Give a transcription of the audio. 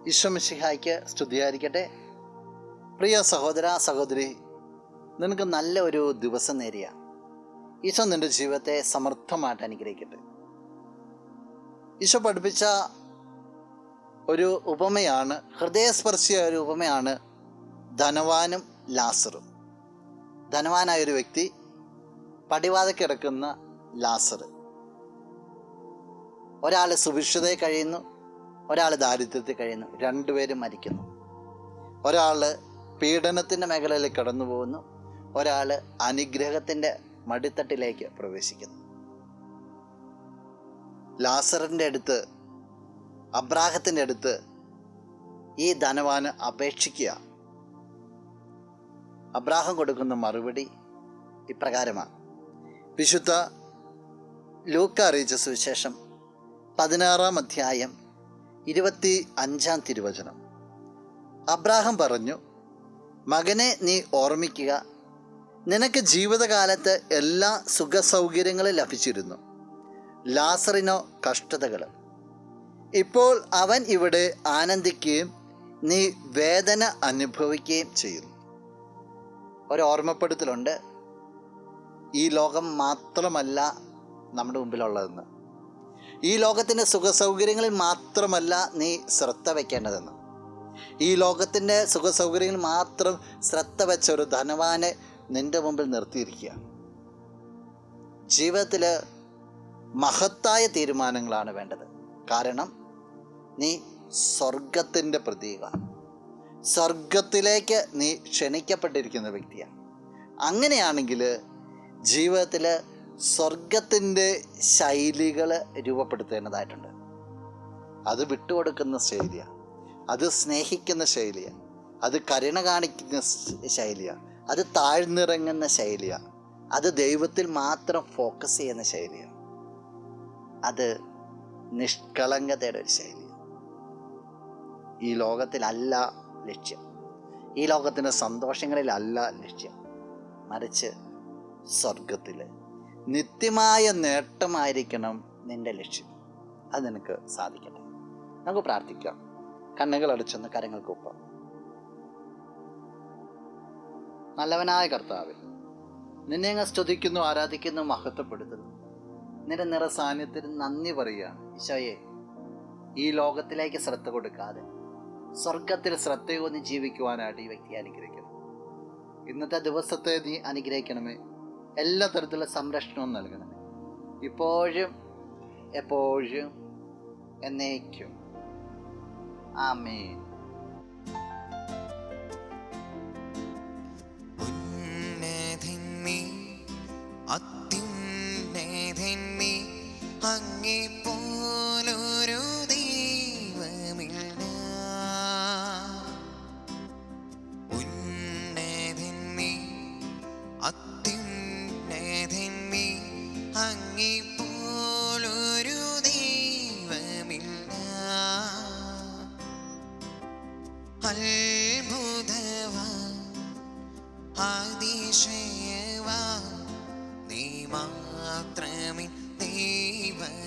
ഈശോ മിശിഹായ്ക്ക് സ്തുതിയായിരിക്കട്ടെ. പ്രിയ സഹോദര സഹോദരി, നിനക്ക് നല്ല ഒരു ദിവസം നേരിയ ഈശോ നിൻ്റെ ജീവിതത്തെ സമൃദ്ധമായിട്ട് അനുഗ്രഹിക്കട്ടെ. ഈശോ പഠിപ്പിച്ച ഒരു ഉപമയാണ്, ഹൃദയസ്പർശിയായ ഒരു ഉപമയാണ് ധനവാനും ലാസറും. ധനവാനായൊരു വ്യക്തി, പടിവാതിൽക്കൽ കിടക്കുന്ന ലാസർ. ഒരാൾ സുഭിക്ഷതയിൽ കഴിയുന്നു, ഒരാൾ ദാരിദ്ര്യത്തിൽ കഴിയുന്നു. രണ്ടുപേരും മരിക്കുന്നു. ഒരാൾ പീഡനത്തിൻ്റെ മേഖലയിൽ കടന്നു പോകുന്നു, ഒരാൾ അനുഗ്രഹത്തിൻ്റെ മടിത്തട്ടിലേക്ക് പ്രവേശിക്കുന്നു. ലാസറിൻ്റെ അടുത്ത്, അബ്രാഹത്തിൻ്റെ അടുത്ത് ഈ ധനവാന് അപേക്ഷിക്കുക. അബ്രാഹം കൊടുക്കുന്ന മറുപടി ഇപ്രകാരമാണ്. വിശുദ്ധ ലൂക്ക അറിയിച്ച സുവിശേഷം 16-ാം അധ്യായം 25-ാം തിരുവചനം. അബ്രാഹം പറഞ്ഞു, മകനെ നീ ഓർമ്മിക്കുക, നിനക്ക് ജീവിതകാലത്ത് എല്ലാ സുഖസൗകര്യങ്ങളും ലഭിച്ചിരുന്നു, ലാസറിനോ കഷ്ടതകൾ. ഇപ്പോൾ അവൻ ഇവിടെ ആനന്ദിക്കുകയും നീ വേദന അനുഭവിക്കുകയും ചെയ്യുന്നു. ഒരോർമ്മപ്പെടുത്തലുണ്ട്, ഈ ലോകം മാത്രമല്ല നമ്മുടെ മുമ്പിലുള്ളതെന്ന്. ഈ ലോകത്തിൻ്റെ സുഖസൗകര്യങ്ങളിൽ മാത്രമല്ല നീ ശ്രദ്ധ വയ്ക്കേണ്ടതെന്ന്. ഈ ലോകത്തിൻ്റെ സുഖസൗകര്യങ്ങളിൽ മാത്രം ശ്രദ്ധ വെച്ച ഒരു ധനവാനെ നിൻ്റെ മുമ്പിൽ നിർത്തിയിരിക്കുക. ജീവിതത്തിൽ മഹത്തായ തീരുമാനങ്ങളാണ് വേണ്ടത്. കാരണം നീ സ്വർഗത്തിൻ്റെ പ്രതീകമാണ്. സ്വർഗത്തിലേക്ക് നീ ക്ഷണിക്കപ്പെട്ടിരിക്കുന്ന വ്യക്തിയാണ്. അങ്ങനെയാണെങ്കിൽ ജീവിതത്തിൽ സ്വർഗത്തിൻ്റെ ശൈലികൾ രൂപപ്പെടുത്തേണ്ടതായിട്ടുണ്ട്. അത് വിട്ടുകൊടുക്കുന്ന ശൈലിയാണ്, അത് സ്നേഹിക്കുന്ന ശൈലിയാണ്, അത് കരുണ കാണിക്കുന്ന ശൈലിയാണ്, അത് താഴ്ന്നിറങ്ങുന്ന ശൈലിയാണ്, അത് ദൈവത്തിൽ മാത്രം ഫോക്കസ് ചെയ്യുന്ന ശൈലിയാണ്, അത് നിഷ്കളങ്കതയുടെ ഒരു ശൈലിയാണ്. ഈ ലോകത്തിലല്ല ലക്ഷ്യം, ഈ ലോകത്തിൻ്റെ സന്തോഷങ്ങളിലല്ല ലക്ഷ്യം, മറിച്ച് സ്വർഗത്തിൽ നിത്യമായ നേട്ടമായിരിക്കണം നിൻ്റെ ലക്ഷ്യം. അത് നിനക്ക് സാധിക്കട്ടെ. നമുക്ക് പ്രാർത്ഥിക്കാം. കണ്ണുകൾ അടച്ചൊന്ന് കരങ്ങൾക്ക് ഒപ്പം. നല്ലവനായ കർത്താവേ, നിന്നെ അങ്ങ് സ്തുതിക്കുന്നു, ആരാധിക്കുന്നു, മഹത്വപ്പെടുത്തുന്നു. നിന്റെ നിറ സാന്നിധ്യത്തിന് നന്ദി പറയുകയാണ്. ഈശോയെ, ഈ ലോകത്തിലേക്ക് ശ്രദ്ധ കൊടുക്കാതെ സ്വർഗത്തിൽ ശ്രദ്ധയോന്നി ജീവിക്കുവാനായിട്ട് ഈ വ്യക്തി അനുഗ്രഹിക്കണം. ഇന്നത്തെ ദിവസത്തെ നീ അനുഗ്രഹിക്കണമേ. എല്ലാ തരത്തിലുള്ള സംരക്ഷണവും നൽകണമേ, ഇപ്പോഴും എപ്പോഴും എന്നേക്കും. ആമേൻ. അങ്ങേപ്പോലൊരു ദൈവമില്ല, ഉന്നതൻ നീ, അത്യുന്നതൻ നീ, അങ്ങേപ്പോലൊരു ദൈവമില്ല. അത്ഭുതവാൻ, അതിശയവാൻ, നീ മാത്രമേ ദൈവം.